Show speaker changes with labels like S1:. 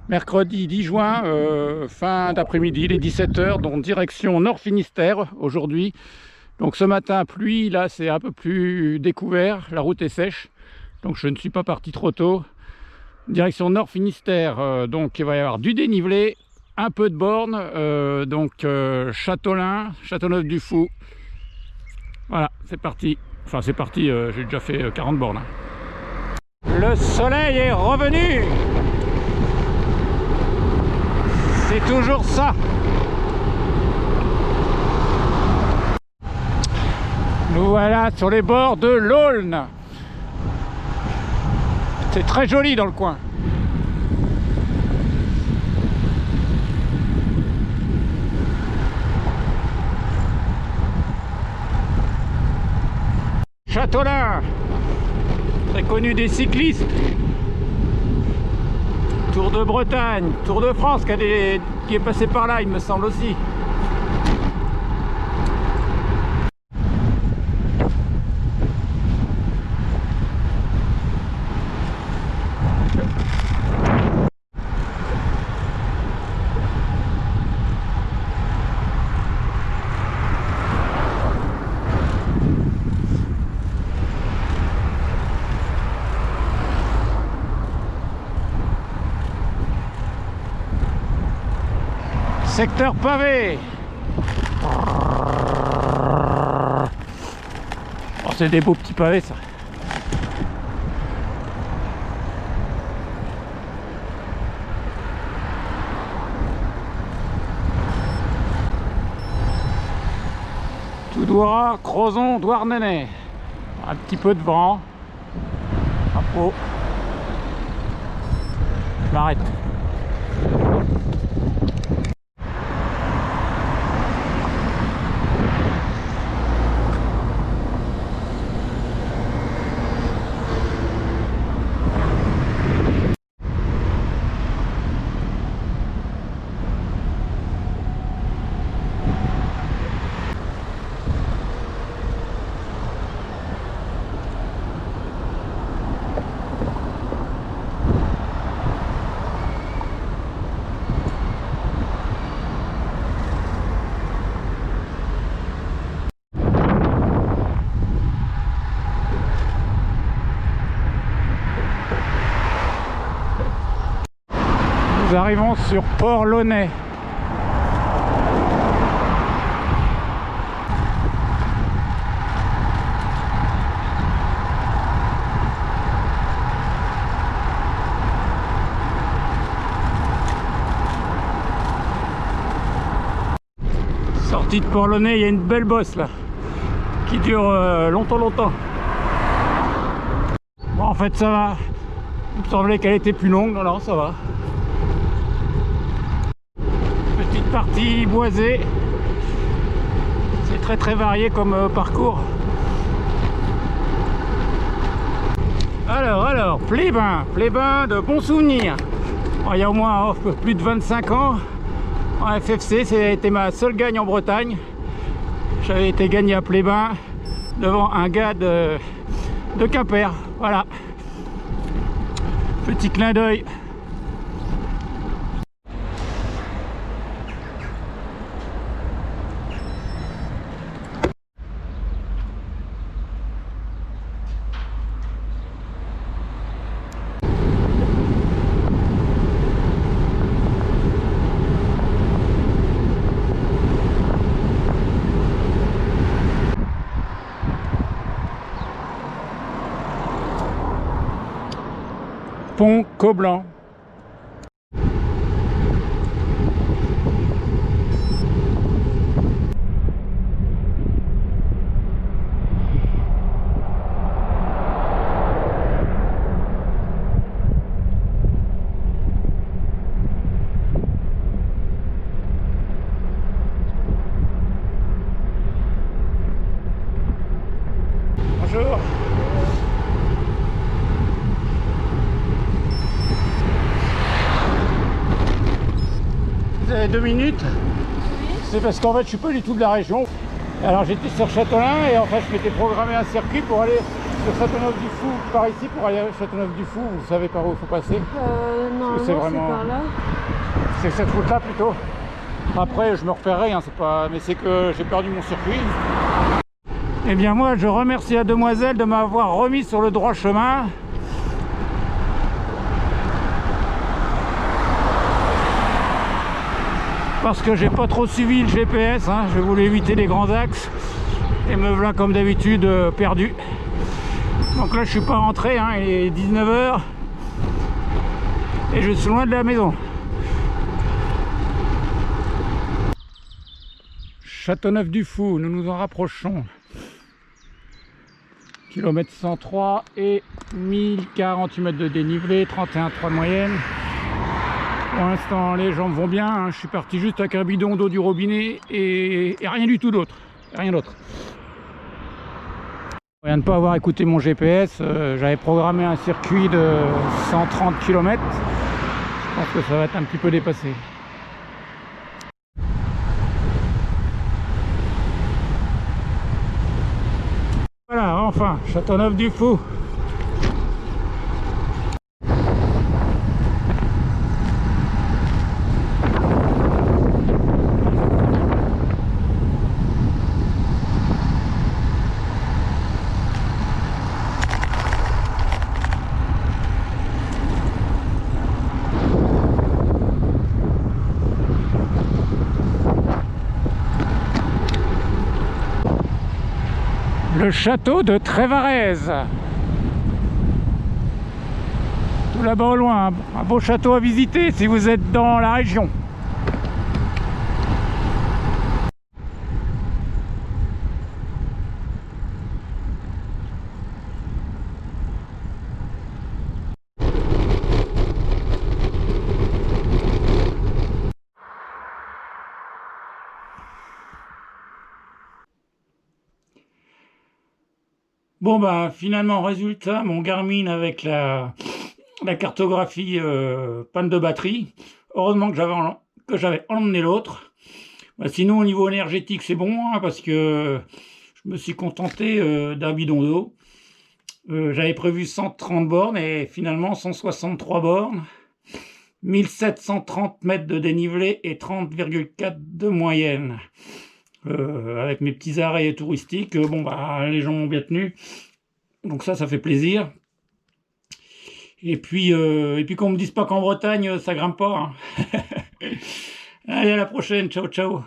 S1: Mercredi 10 juin, fin d'après-midi, les 17 h, donc direction Nord Finistère aujourd'hui. Donc ce matin, pluie, là c'est un peu plus découvert, la route est sèche. Donc je ne suis pas parti trop tôt. Direction Nord Finistère, donc il va y avoir du dénivelé, un peu de borne, Châteaulin, Châteauneuf-du-Fou. Voilà, c'est parti. Enfin c'est parti, j'ai déjà fait 40 bornes. Le soleil est revenu. C'est toujours ça. Nous voilà sur les bords de l'Aulne. C'est très joli dans le coin. Châteaulin, très connu des cyclistes. Tour de Bretagne, Tour de France qui est passé par là, il me semble aussi. Secteur pavé. Oh, c'est des beaux petits pavés ça. Tout droit, Crozon, Douarnenez. Un petit peu de vent. Oh. Je m'arrête. Nous arrivons sur Port-Launay. Sortie de Port-Launay, il y a une belle bosse là, qui dure longtemps. Bon, en fait ça va. Il me semblait qu'elle était plus longue, non, ça va. Petite partie boisée. C'est très varié comme parcours. Alors, Plébin de bons souvenirs. Alors, il y a au moins plus de 25 ans, en FFC, c'était ma seule gagne en Bretagne. J'avais été gagné à Plébin devant un gars de Quimper. Voilà. Petit clin d'œil. Pont Coblan. Bonjour. Vous avez 2 minutes? Oui. C'est parce qu'en fait je suis pas du tout de la région. Alors j'étais sur Châteaulin et en fait je m'étais programmé un circuit pour aller sur Châteauneuf-du-Fou, par ici, pour aller à Châteauneuf-du-Fou. Vous savez par où il faut passer?
S2: Non,
S1: c'est vraiment...
S2: par là.
S1: C'est cette route-là plutôt. Après je me repérerai, hein, c'est pas... mais c'est que j'ai perdu mon circuit. Eh bien moi je remercie la demoiselle de m'avoir remis sur le droit chemin. Parce que j'ai pas trop suivi le GPS, hein. Je voulais éviter les grands axes et me voilà comme d'habitude perdu. Donc là je suis pas rentré, hein, il est 19 h et je suis loin de la maison. Châteauneuf-du-Fou, nous nous en rapprochons. Kilomètre 103 et 1048 mètres de dénivelé, 31,3 de moyenne. Pour l'instant les jambes vont bien, hein. Je suis parti juste avec un bidon d'eau du robinet et rien du tout d'autre, rien d'autre. Rien de ne pas avoir écouté mon GPS, j'avais programmé un circuit de 130 km. Je pense que ça va être un petit peu dépassé. Voilà, enfin, Châteauneuf-du-Fou. Le château de Trévarèze. Tout là-bas au loin, un beau château à visiter si vous êtes dans la région. Bon bah finalement résultat, mon Garmin avec la cartographie panne de batterie. Heureusement que j'avais emmené l'autre. Bah, sinon au niveau énergétique c'est bon, hein, parce que je me suis contenté d'un bidon d'eau. J'avais prévu 130 bornes et finalement 163 bornes. 1730 mètres de dénivelé et 30,4 de moyenne. Avec mes petits arrêts touristiques, bon bah les gens m'ont bien tenu, donc ça fait plaisir. Et puis qu'on me dise pas qu'en Bretagne ça grimpe pas, hein. Allez, à la prochaine, ciao ciao.